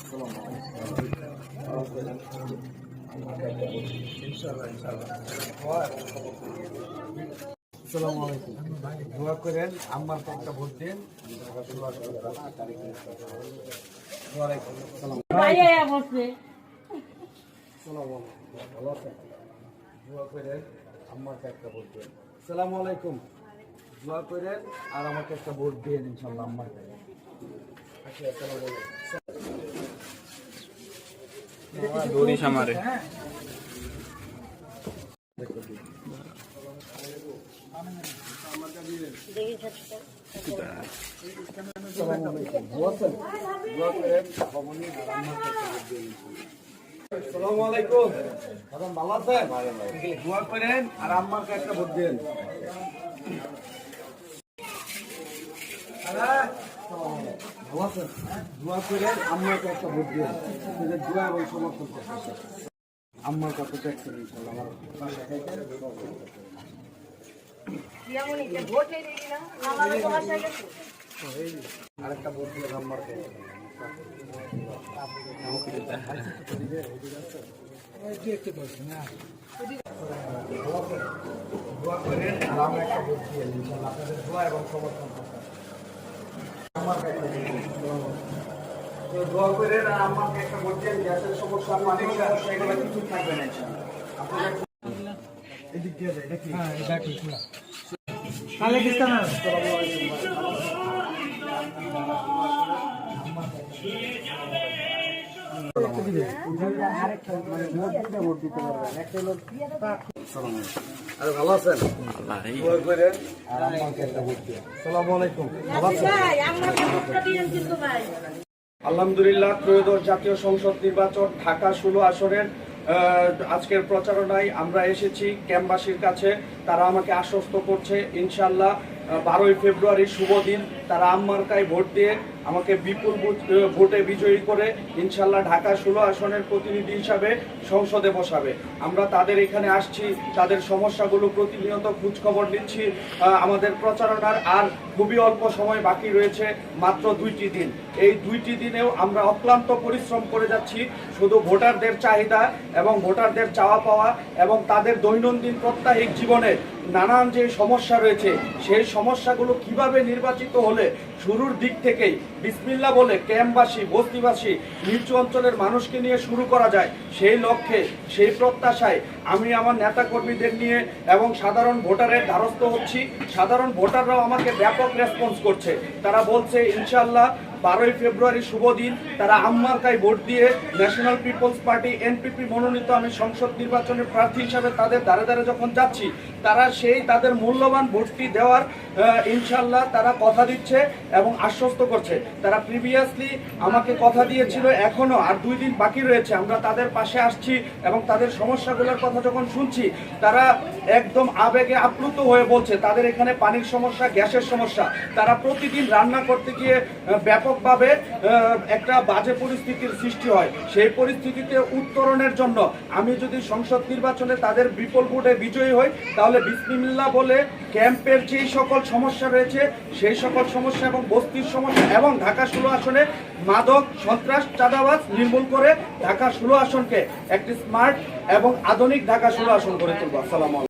আসসালামু আলাইকুম। দোয়া করেন আমার একটা ভোট দিন। দোয়া করেন আমাকে একটা ভোট দিন। আসসালামু আলাইকুম। দোয়া করেন আর আমাকে একটা ভোট দিন ইনশাআল্লাহ আম্মার কাছে। দড়ি সামারে আসসালামু আলাইকুম। ভালো আছেন? দোয়া করেন আর আম্মাকে একটা ভোট দিন। ভালো আছেন? দোয়া করেন আম্মাকে একটা ভোট দিন। দোয়া এবং সমর্থন করতেছে আম্মার কাছে দেখছেন ইনশাআল্লাহ আমার বাসা থেকে আরেকটা ভোট দিলে আম্মার কাছে দোয়া করেন আর আমরা একটা ভোট দিয়ে ইনশাআল্লাহ আপনাদের দোয়া এবং সমর্থন করতেছে আমার কাছে দোয়া করেন আর আমাকে একটা ভোট দিয়ে গ্যাসের সমস্যা পানির সমস্যা এগুলো কিছু থাকবে না ইনশাআল্লাহ আপনাদের এদিক দিয়ে যায় নাকি হ্যাঁ এটা ঠিক না তাহলে দিতে না আসসালামু আলাইকুম ভালো আছেন? আলহামদুলিল্লাহ ত্রয়োদশ জাতীয় সংসদ নির্বাচন ঢাকা 16 আসনের আজকের প্রচারণায় আমরা এসেছি ক্যাম্পবাসীর কাছে। তারা আমাকে আশ্বস্ত করছে ইনশাআল্লাহ 12ই ফেব্রুয়ারি শুভ দিন তারা আম্মার্কায় ভোট দিয়ে আমাকে বিপুল ভোটে বিজয়ী করে ইনশাআল্লাহ ঢাকা 16 আসনের প্রতিনিধি হিসাবে সংসদে বসাবে। আমরা তাদের এখানে আসছি, তাদের সমস্যাগুলো প্রতিনিয়ত খোঁজখবর নিচ্ছি। আমাদের প্রচারণার আর খুবই অল্প সময় বাকি রয়েছে, মাত্র 2টি দিন। এই 2টি দিনেও আমরা অক্লান্ত পরিশ্রম করে যাচ্ছি শুধু ভোটারদের চাহিদা এবং ভোটারদের চাওয়া পাওয়া এবং তাদের দৈনন্দিন প্রত্যাহিক জীবনে নানান যে সমস্যা রয়েছে সেই সমস্যাগুলো কিভাবে নির্বাচিত হলে শুরুর দিক থেকেই বিসমিল্লাহ বলে ক্যাম্পবাসী বস্তিবাসী নিচু অঞ্চলের মানুষকে নিয়ে শুরু করা যায় সেই লক্ষ্যে সেই প্রত্যাশায় আমি আমার নেতাকর্মীদের নিয়ে এবং সাধারণ ভোটারের দ্বারস্থ হচ্ছি। সাধারণ ভোটাররাও আমাকে ব্যাপক রেসপন্স করছে। তারা বলছে ইনশাআল্লাহ 12ই ফেব্রুয়ারি শুভ দিন তারা আম্মার্কায় ভোট দিয়ে ন্যাশনাল পিপলস পার্টি এনপিপি মনোনীত আমি সংসদ নির্বাচনের প্রার্থী হিসাবে তাদের দ্বারে দ্বারে যখন যাচ্ছি তারা সেই তাদের মূল্যবান ভোটটি দেওয়ার ইনশাআল্লাহ তারা কথা দিচ্ছে এবং আশ্বস্ত করছে। তারা প্রিভিয়াসলি আমাকে কথা দিয়েছিল, এখনো আর 2 দিন বাকি রয়েছে। আমরা তাদের পাশে আসছি এবং তাদের সমস্যাগুলোর কথা যখন শুনছি তারা একদম আবেগে আপ্লুত হয়ে বলছে তাদের এখানে পানির সমস্যা, গ্যাসের সমস্যা। তারা প্রতিদিন রান্না করতে গিয়ে ব্যাপকভাবে একটা বাজে পরিস্থিতির সৃষ্টি হয়। সেই পরিস্থিতিতে উত্তরণের জন্য আমি যদি সংসদ নির্বাচনে তাদের বিপুল ভোটে বিজয়ী হই তাহলে বিসমিল্লাহ বলে ক্যাম্পের যেই সকল সমস্যা রয়েছে সেই সকল সমস্যা এবং বস্তির সমস্যা এবং ঢাকা 16 আসনে মাদক সন্ত্রাস চাঁদাবাজ নির্মূল করে ঢাকা 16 আসনকে একটি স্মার্ট এবং আধুনিক ঢাকা 16 আসন করে তুলব। আসসালামু আলাইকুম।